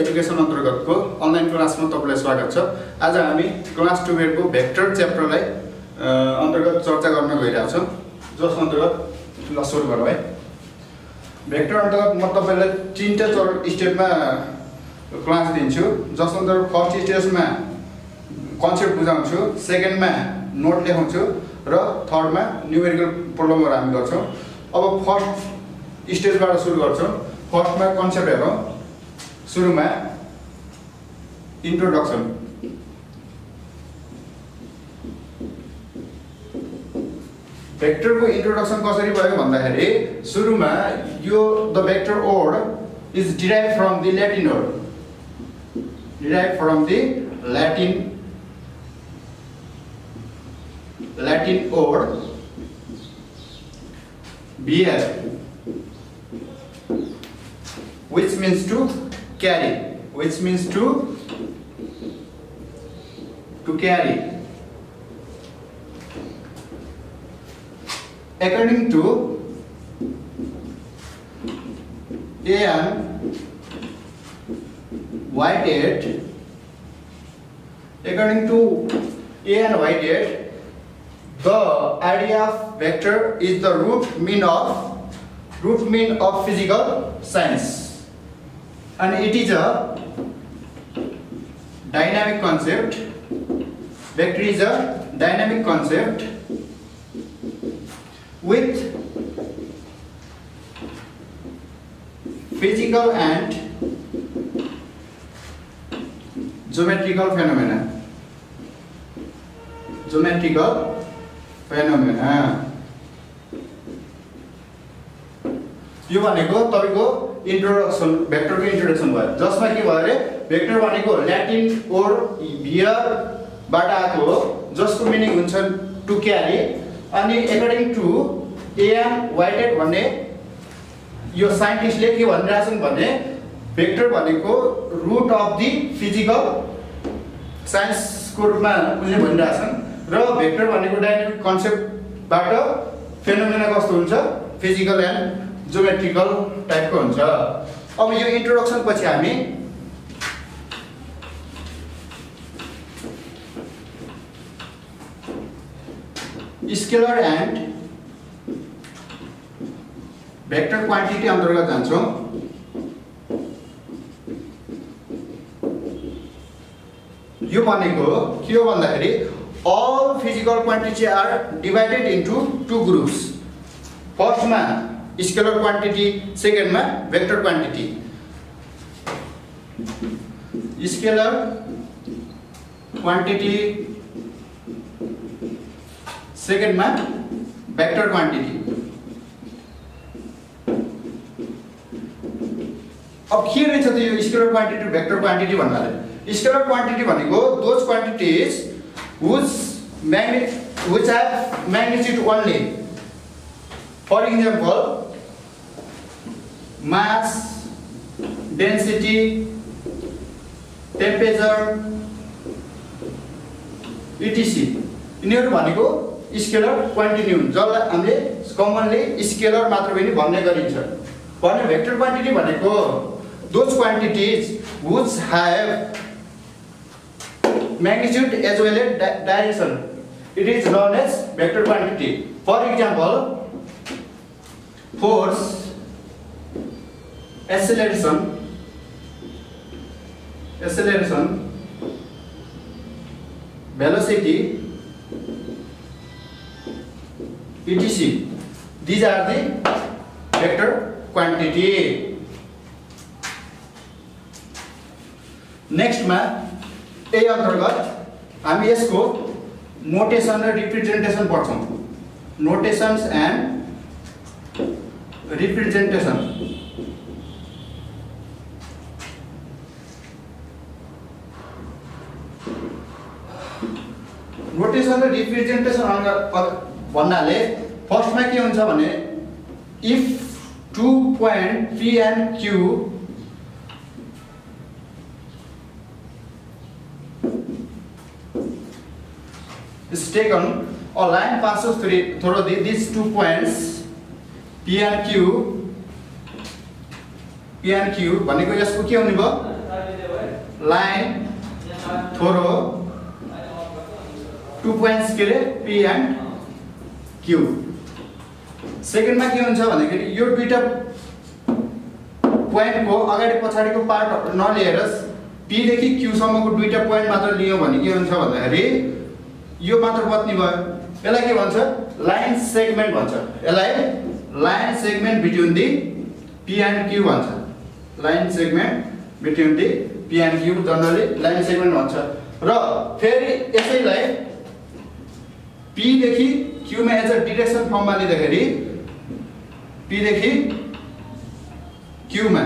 Education अन्तर्गतको online क्लासमा तपाईलाई स्वागत छ। आज हामी क्लास 12 को भेक्टर च्याप्टरलाई अन्तर्गत चर्चा गर्न गइरहेका छौं। जस अन्तर्गत ल सुरु गरौँ है। भेक्टर अन्तर्गत म तपाईलाई तीनटा स्टेपमा क्लास दिन्छु। जस अन्तर्गत फर्स्ट स्टेजमा कन्सेप्ट बुझाउँछु, सेकेन्डमा नोट लेखाउँछु र थर्डमा न्युमेरिकल प्रब्लमहरु हामी गर्छौं। अब फर्स्ट स्टेजबाट सुरु गर्छौं। फर्स्टमा कन्सेप्ट हेरौँ। सुरुमा इन्ट्रोडक्सन। भेक्टरको इन्ट्रोडक्सन कसरी भयो भन्दाखेरि सुरुमा यो the vector word is derive from the Latin word, derive from the Latin word bear, which means to carry, which means to carry. According to A.M. Whitehead, according to A.M. Whitehead, the idea of vector is the root mean of physical science, and it is a dynamic concept. Vector is a dynamic concept with physical and geometrical phenomena. यो भनेको तपाईको introduction, भेक्टरको introduction भयो। जसमा के भयो रे, vector भनेको Latin word भियरबाट आएको हो, जसको मिनिङ हुन्छ टु क्यारी। अनि अकर्डिङ टु एएम व्हाइटेड भन्ने यो साइन्टिस्टले के भनिरहेछन् भने भेक्टर भनेको रुट अफ द फिजिकल साइन्सको रूपमा उनले भनिरहेछन् र भेक्टर भनेको डाइनामिक कन्सेप्टबाट फेनोमेना कस्तो हुन्छ, फिजिकल एन्ड ज्योमेट्रिकल टाइपको हुन्छ। अब यो इन्ट्रोडक्सन पछि हामी स्केलर एन्ड भेक्टर क्वान्टिटी अन्तर्गत जान्छौँ। यो भनेको के हो भन्दाखेरि all physical quantities are divided into two groups. फर्स्टमा स्केलर क्वान्टिटी, सेकेन्डमा भेक्टर क्वान्टिटी। स्केलर क्वान्टिटी, सेकेन्डमा भेक्टर क्वान्टिटी। अब के रहेछ त यो स्केलर क्वान्टिटी, भेक्टर क्वान्टिटी भन्नाले? स्केलर क्वान्टिटी भनेको those quantities which have magnitude only. For example, mass, density, temperature, etc. यिनीहरु भनेको स्केलर क्वान्टिटी हुन्, जसलाई हामीले कमनली स्केलर मात्र पनि भन्ने गरिन्छ। भने भेक्टर क्वान्टिटी भनेको those quantities which have magnitude as well as direction. It is known as vector quantity. For example, force, acceleration, velocity, etc. These are the vector quantity. Next मा ए अन्तर्गत हामी यसको नोटेसन र रिप्रेजेन्टेसन पढ्छौं। Notations and representation. Notation र representation भन्नाले फर्स्टमा के हुन्छ भने if 2 point P and Q is taken, a line passes through these 2 points P and Q भनेको यसको के हुने भयो लाइन थोरो 2 पोइन्ट्स के रे पी एन्ड क्यू। सेकेन्डमा के हुन्छ भन्दाखेरि यो दुईटा पोइन्टको अगाडि पछाडिको पार्ट नलिएर पी देखि क्यू सम्मको दुईटा पोइन्ट मात्र लियो भने के हुन्छ भन्दाखेरि यो मात्र बत्नी भयो। यसलाई के भन्छ लाइन सेगमेन्ट भन्छ। यसलाई line segment between the P and Q भन्छ। Line segment between the P and Q generally line segment भन्छ। र फेरि यसैलाई पी देखि क्यू मा एज अ डिरेक्सन फर्ममा लिँदाखेरि पी देखि क्यू मा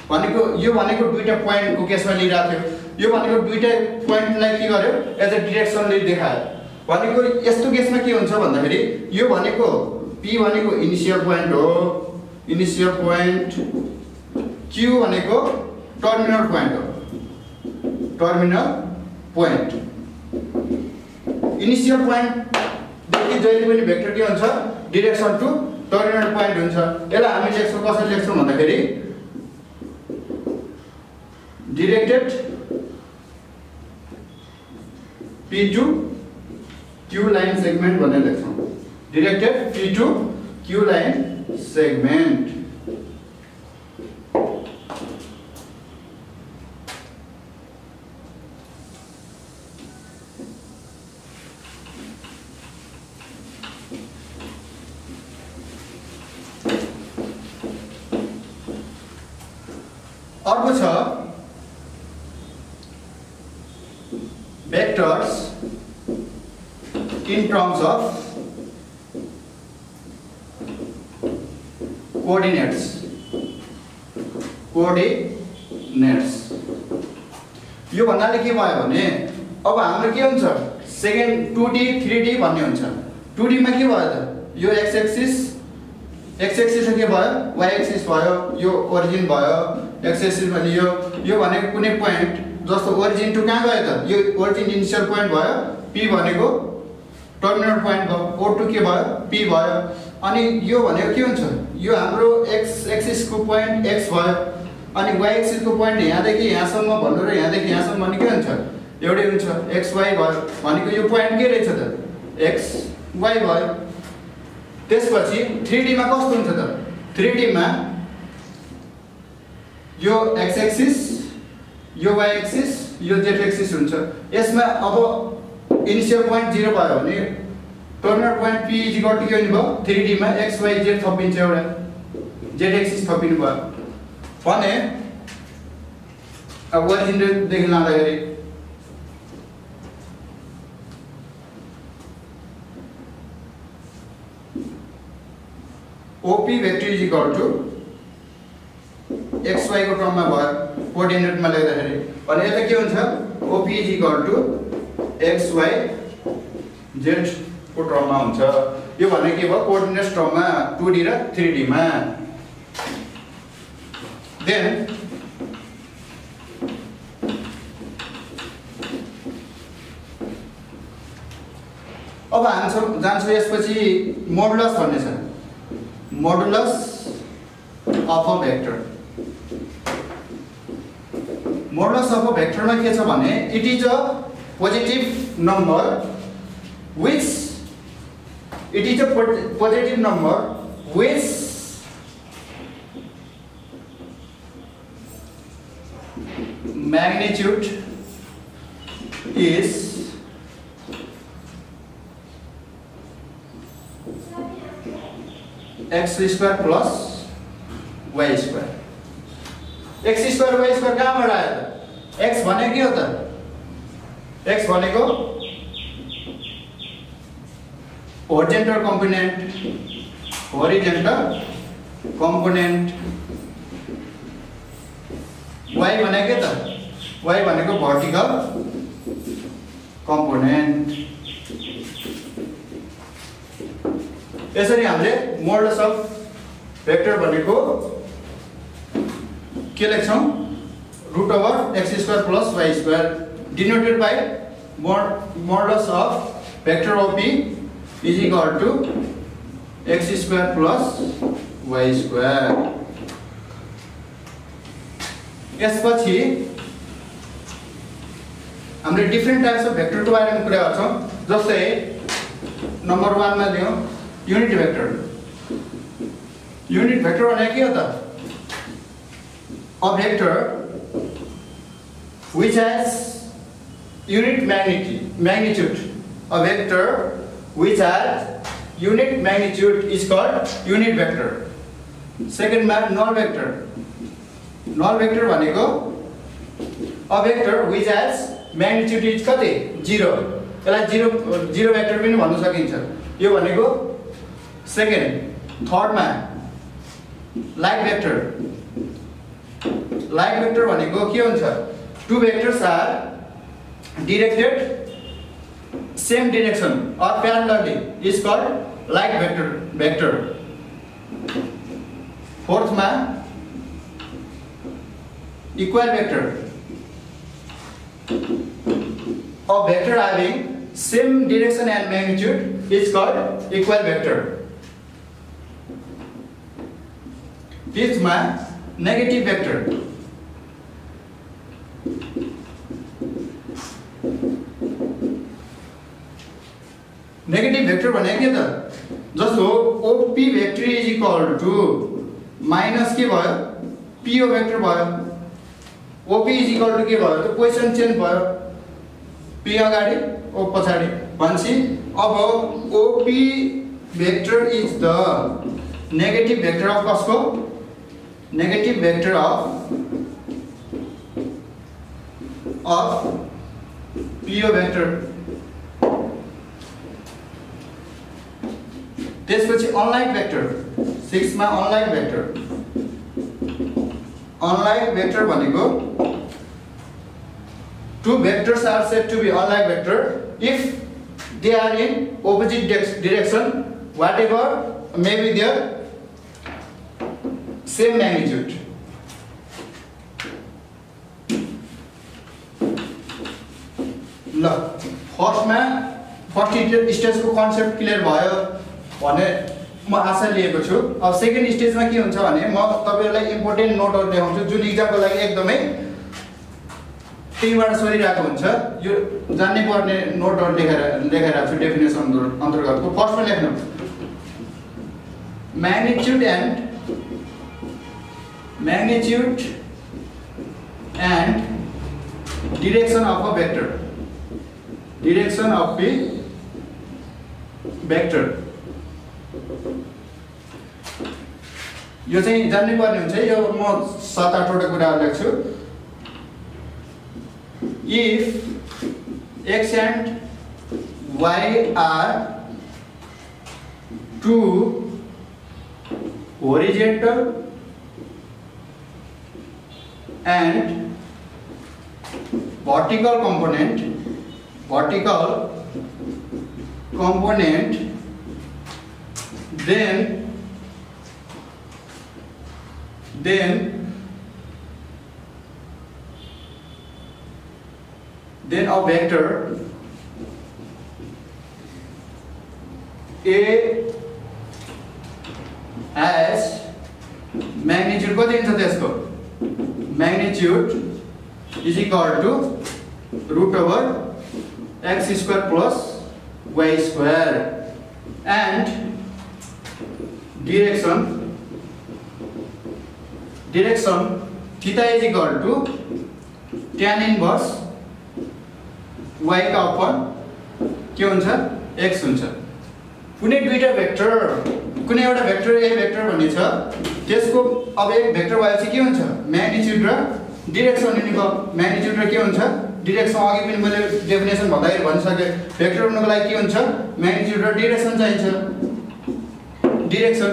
भनेको यो भनेको दुईटा पोइन्टको केसमा लिइराको थियो। यो भनेको दुईटा पोइन्टलाई के गर्यो एज अ डिरेक्सनले देखायो। भनेको यस्तो केसमा के हुन्छ भन्दाखेरि यो भनेको पी भनेको इनिशियल पोइन्ट हो, इनिशियल पोइन्ट, क्यू भनेको टर्मिनल पोइन्ट हो, टर्मिनल पोइन्ट। इनिशियल पोइन्ट देखि जहिले पनि भेक्टर के हुन्छ डिरेक्सन टु टर्मिनल पोइन्ट हुन्छ। यसलाई हामी लेख्छौँ कसरी लेख्छौँ भन्दाखेरि directed P to Q line segment भनेर लेख्छौँ। Directed P to Q line segment. अर्को छ vectors in terms of coordinates। यो भन्नाले के भयो भने अब हाम्रो के हुन्छ सेकेन्ड 2D 3D भन्ने हुन्छ। 2D मा के भयो त यो x एक्सिस के भयो y एक्सिस भयो, यो ओरिजिन भयो, x एक्सिस भने यो भनेको कुनै पोइन्ट जस्तो ओरिजिन टु कहाँ गयो त यो ओरिजिन इनिशियल पोइन्ट भयो, p भनेको टर्मिनल पोइन्ट भयो, o टु के भयो p भयो। अनि यो भनेको के हुन्छ यो हाम्रो x एक्सिस को पोइन्ट x भयो अनि y एक्सिस को पोइन्ट यहाँदेखि यहाँसम्म भन्नु र यहाँदेखि यहाँसम्म भने के हुन्छ एउटै हुन्छ x y भयो। भनेको यो पोइन्ट के रहेछ त x y भयो। त्यसपछि 3D मा कस्तो हुन्छ त 3D मा यो x एक्सिस, यो y एक्सिस, यो z एक्सिस हुन्छ। यसमा अब इनिशियल पोइन्ट 0 भयो भने terminal point p equal to के हुने भयो 3D मा x y z थपिन्छ एउटा z एक्सिस थपिनु भयो भने अब ओरिजिन देखि लाँदाखेरि OP vector is equal to xy को टर्ममा भयो कोअर्डिनेटमा लेख्दाखेरि अनि यता के हुन्छ OP is equal to xy z को टर्ममा हुन्छ। यो भने के भयो कोअर्डिनेट टर्ममा 2D र 3D मा। देन अब हामी जान्छौँ यसपछि मोडुलस भन्ने छ। modulus of a vector। modulus of a vector मा के छ भने it is a positive number which magnitude is x square plus y square। x square y square कहाँबाट आयो त x भनेको के हो त x भनेको horizontal component y भनेको के त y भनेको vertical component। यसरी हामीले मोडुलस अफ भेक्टर भनेको के लेख्छौं √x² + y² denoted by modulus of vector OP is equal to x² + y²। यसपछि हामीले डिफ्रेन्ट टाइप्स अफ भेक्टरको बारेमा कुरा गर्छौँ। जस्तै नम्बर 1 मा लियौँ युनिट भेक्टर। युनिट भेक्टर भनेको के हो त? A vector which has unit magnitude. A vector which has unit magnitude is called unit vector. Second मा null vector. Null vector भनेको a vector which has magnitude is कति? 0. यसलाई 0 vector पनि भन्न सकिन्छ। यो भनेको सेकेन्ड। थर्ड मा like vector. Like vector भनेको के हुन्छ? Two vectors are directed same direction or parallelly is called like vector. Fourth ma equal vector. A vector having same direction and magnitude is called equal vector. Fifth ma negative vector. Negative vector भनेको के त? जस्तो OP vector is equal to minus के भयो? PO vector भयो। OP is equal to के भयो त? क्वेसन चेन्ज भयो। P अगाडि O पछाडि भन्छ। अब OP vector is the negative vector of कसको? Negative vector of PO vector. त्यसपछि अनलाइक भेक्टर। 6 मा अनलाइक भेक्टर। अनलाइक भेक्टर भनेको two vectors are said to be unlike vector if they are in opposite direction, whatever may be their same magnitude. ल first स्टेजको concept clear भयो भने म आशा लिएको छु। अब सेकेन्ड स्टेजमा के हुन्छ भने म तपाईहरुलाई इम्पोर्टेन्ट नोटहरु देखाउँछु जुन एक्जामको लागि एकदमै बाट सोधिरहेको हुन्छ। यो जान्नै पर्ने नोटहरु लेखेर छु डेफिनेसन अन्तर्गतको। फर्स्टमा लेख्नु magnitude and direction of a vector. Direction of the vector. यो चाहिँ जान्नै पर्ने हुन्छ। यो म 7-8 वटा कुराहरु लेख्छु। If x and y are two horizontal and vertical component, then a vector A has magnitude कति हुन्छ त्यसको? Magnitude is equal to √x² plus y² and direction theta is equal to tan inverse y का upon के हुन्छ? x हुन्छ। कुनै दुईटा vector, कुनै एउटा भेक्टर A भेक्टर भन्ने छ, त्यसको अब एक भेक्टर भएपछि के हुन्छ? म्याग्निट्युड र डाइरेक्सन हुने भयो। म्याग्निट्युड र के हुन्छ? डाइरेक्सन। अघि पनि मैले डेफिनेसन भन्दाखेरि भनिसके भेक्टर हुनुको लागि के हुन्छ? म्याग्निट्युड र डाइरेक्सन चाहिन्छ। डाइरेक्सन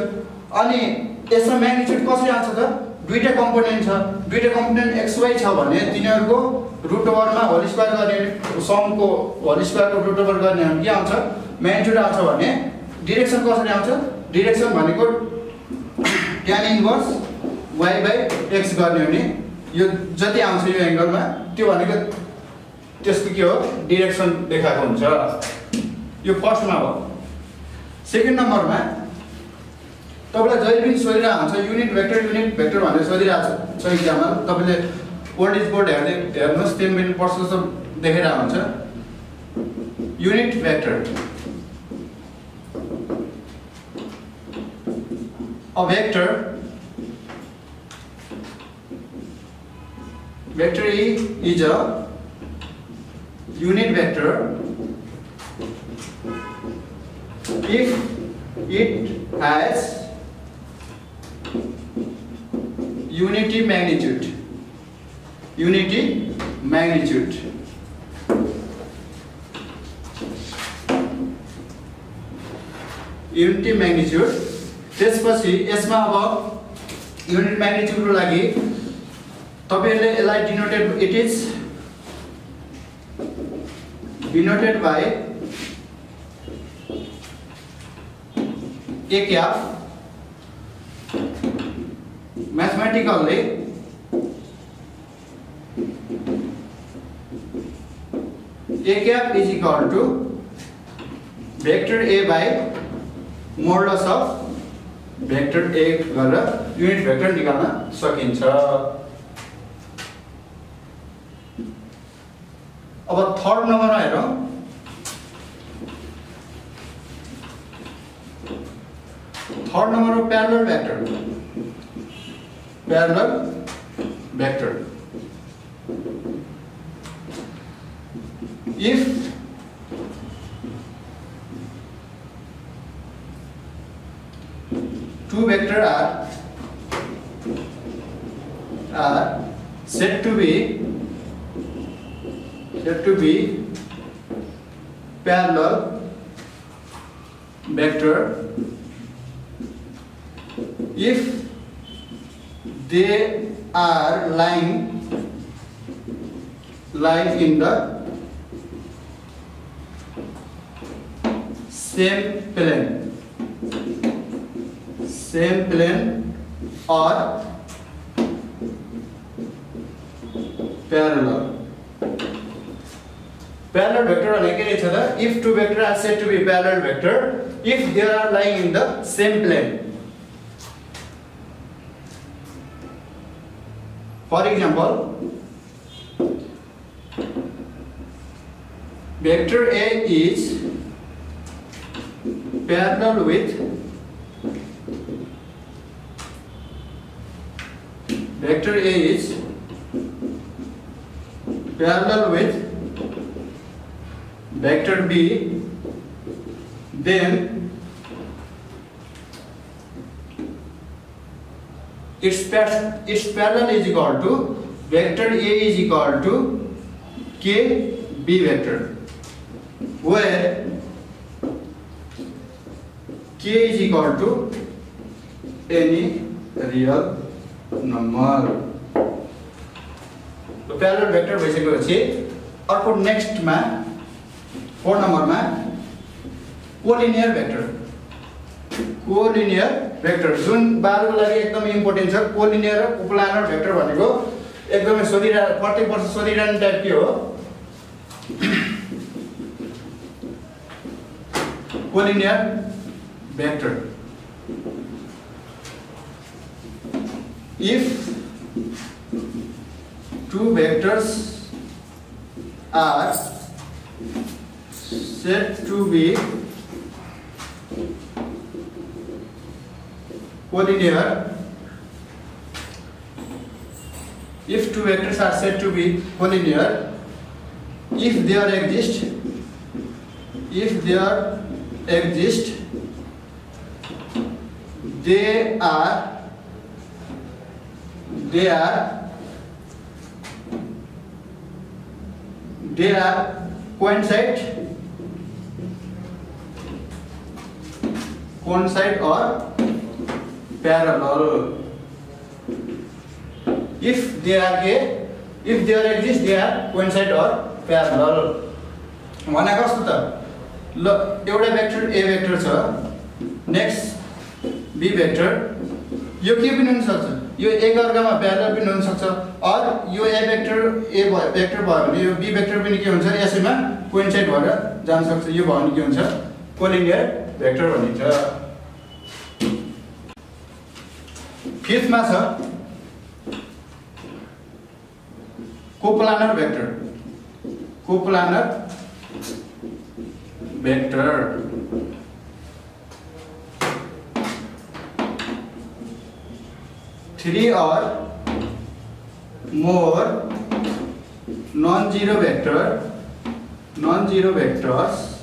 अनि यसमा म्याग्निट्युड कसरी आउँछ त? दुईटा कम्पोनेन्ट छ। दुईटा कम्पोनेन्ट xy छ भने तिनीहरुको √मा होल स्क्वायर गर्ने, समको होल स्क्वायरको √over गर्ने हो भने के आउँछ? म्याग्निट्युड आउँछ भने डाइरेक्सन कसरी आउँछ? डाइरेक्सन भनेको tan इन्भर्स y/x गर्ने हो नि। यो जति आउँछ यो एंगलमा त्यो भनेको त्यसको के हो? डाइरेक्सन देखाएको हुन्छ। यो फर्स्टमा हो। सेकेन्ड नम्बरमा तपाईलाई जहिले पनि सोधिरहेको हुन्छ युनिट भेक्टर भनेर सोधिरहेको छ एक्जाममा। तपाईले ओल्ड इज बोर्ड हेर्नुहोस्, त्यहाँ पनि प्रश्न देखेर हुन्छ unit vector a vector E is a unit vector if it has unity magnitude. Unity magnitude. त्यसपछि यसमा अब युनिट म्याग्निट्युडको लागि तपाईहरुले यसलाई it is denoted by a cap. Mathematically a cap is equal to vector a by modulus of vector a गरेर unit vector निकाल्न सकिन्छ। अब थर्ड नम्बरमा हेरौं। Third number parallel vector. Parallel vector if two vectors are said to be parallel vector if they are lying in the same plane or parallel vector भनेको के छ त if two vectors are said to be parallel vector if they are lying in the same plane. For example, vector A is parallel with vector B, then its parallel is equal to vector A is equal to K B vector, where K is equal to any real number. तो parallel vector भइसकेपछि अर्को next मा 4 number मा collinear vector जुन 12 को लागि एकदम important छ। कोलिनियर र कोप्लानर वेक्टर भनेको एकदमै प्रत्येक वर्ष सोधिरहने टाइप के हो। Collinear vector if two vectors are said to be collinear, if two vectors are said to be collinear, if there exist they are coincide or parallel. If they exist they are coincide or parallel. भने कस्तो त ल एउटा vector A vector छ, next B vector, यो के पनि हुन सक्छ, यो एक अर्कामा प्यारलल पनि हुन सक्छ, और यो A वेक्टर भयो भने यो B वेक्टर पनि के हुन्छ यसैमा कोइन्साइड भएर जान सक्छ। यो भयो भने के हुन्छ कोलिनियर वेक्टर भनिन्छ। फिफ्थ मा छ coplanar vector. coplanar vector. Three or more non-zero vectors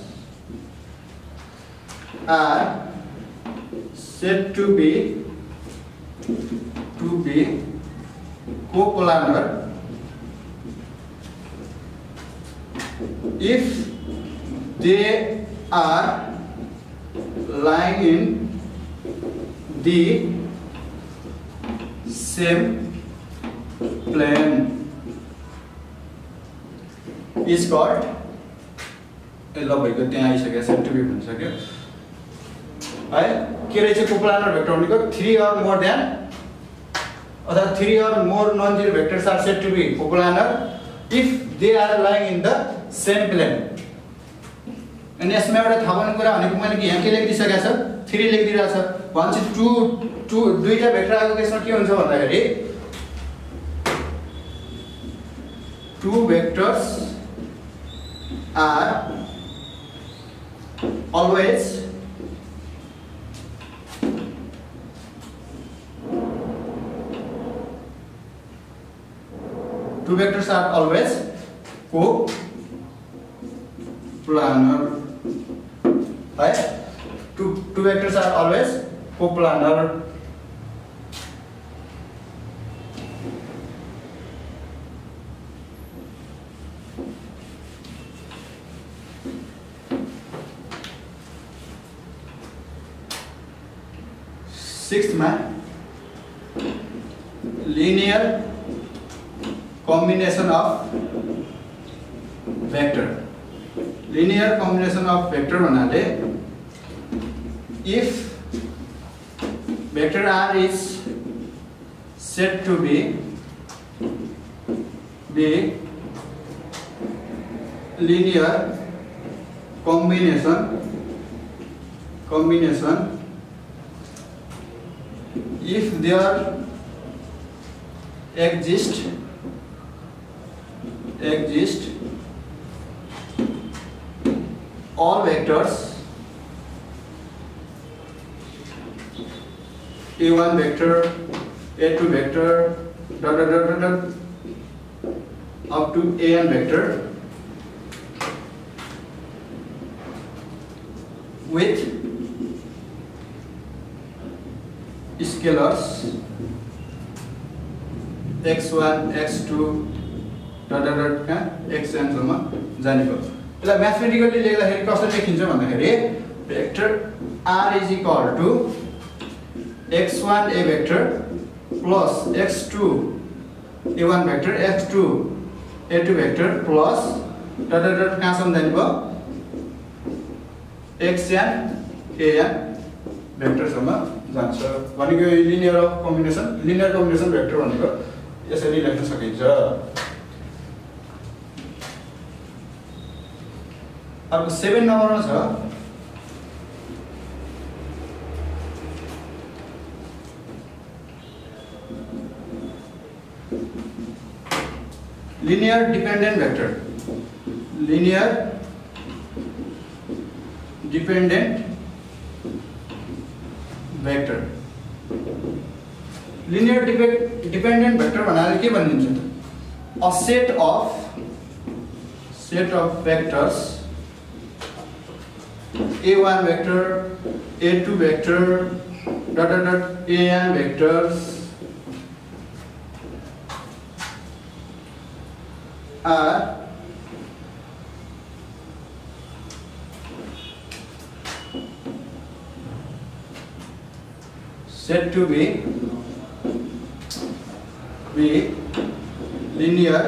are said to be coplanar if they are lying in the same plane is called ल भएको त्यहाँ आइसक्यो सेट टु बी भनिसक्यो है के रहेछ कोप्लानर भेक्टर भनेको 3 or more than अथवा 3 or more non-zero vectors are said to be coplanar if they are lying in the same plane. अनि यसमा एउटा थाहा पर्ने कुरा भनेको मैले यहाँ के लेखिदिसकेको छ 3 लेखिदिरहेको छ भन्छ 2 दुईटा भेक्टर आएको केसमा के हुन्छ भन्दाखेरि 2 vectors are always coplanar right? Two vectors are always coplanar. Sixth man, linear combination of vector. Linear combination of vector भन्नाले if vector R is said to be linear combination if there exist all vectors a1 vector a2 vector dot dot dot dot up to an vector with scalars x1 x2 dot dot dot का xn सम्म जाने भयो यसलाई mathematically लेख्दाखेरि कसरी लेखिन्छ भन्दाखेरि vector r is equal to x1 a vector plus x2 a1 vector x2 a2 vector plus dot dot dot कहाँसम्म जाने भयो xn an vector सम्म जान्छ भनेको लिनियर कम्बिनेसन भेक्टर भनेको यसरी लेख्न सकिन्छ अब 7 नम्बरमा छ linear dependent vector linear dependent vector भन्नाले के भनिन्छ a set of vectors a1 vector a2 vector dot dot dot an vectors are said to be linear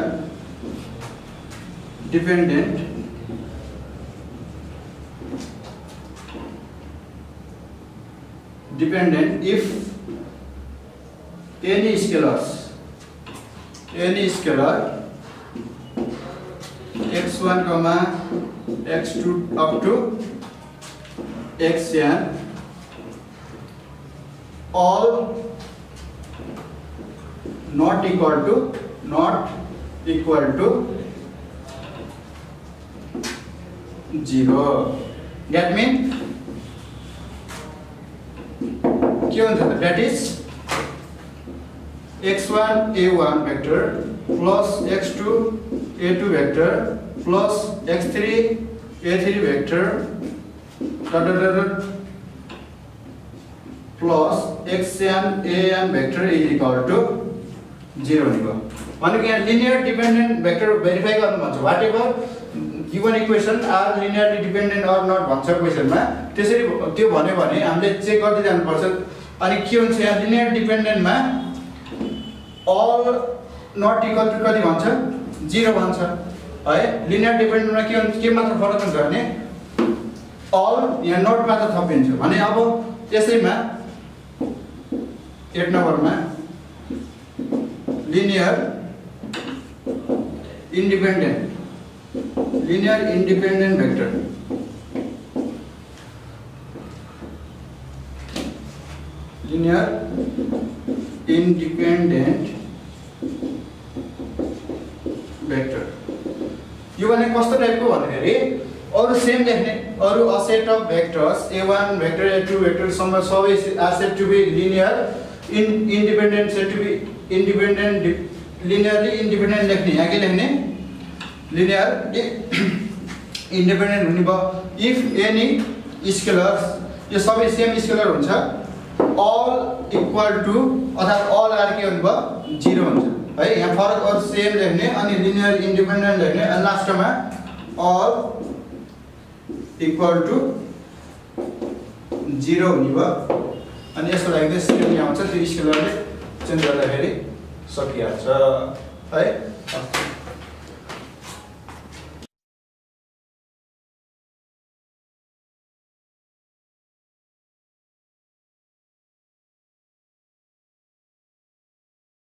dependent if any scalar x1 x2 up to xn all not equal to 0 that mean के हुन्छ त that is x1 a1 vector plus x2 a2 vector plus x3 a3 vector plus xn an vector is equal to 0 हुने भयो भनेको यहाँ linear dependent vector verify गर्नु भन्छ whatever given equation are linearly dependent or not भन्छ क्वेसनमा त्यसरी त्यो भन्यो भने हामीले चेक गर्दै जानुपर्छ अनि के हुन्छ यहाँ linear डिपेन्डेन्टमा all not equal to कति भन्छ 0 भन्छ है लिनियर डिपेन्डेन्टमा के मात्र फरक हुन्छ भने all यहाँ नट मात्र थपिन्छ भने अब यसैमा 8 नम्बरमा linear independent vector linear independent vector यो भने कस्तो टाइपको भन्दाखेरि अरु सेम लेख्ने अरु a set of vectors a1 vector a2 vector सबै are set to be linear independent set to be independent linearly independent लेख्ने यहाँ के लेख्ने लिनियर इन्डिपेन्डेन्ट हुने भयो इफ एनी स्केलर्स यो सबै सेम स्केलर हुन्छ all equal to अर्थात all आर के हुने भयो 0 हुन्छ है यहाँ फरक अरु सेम लेख्ने अनि लिनियर इन्डिपेन्डेन्ट लेख्ने अनि लास्टमा all equal to 0 हुने भयो अनि यसको लागि चाहिँ सेम यहाँ हुन्छ त्यो स्केलरले चेन्ज गर्दाखेरि सकिहाल्छ है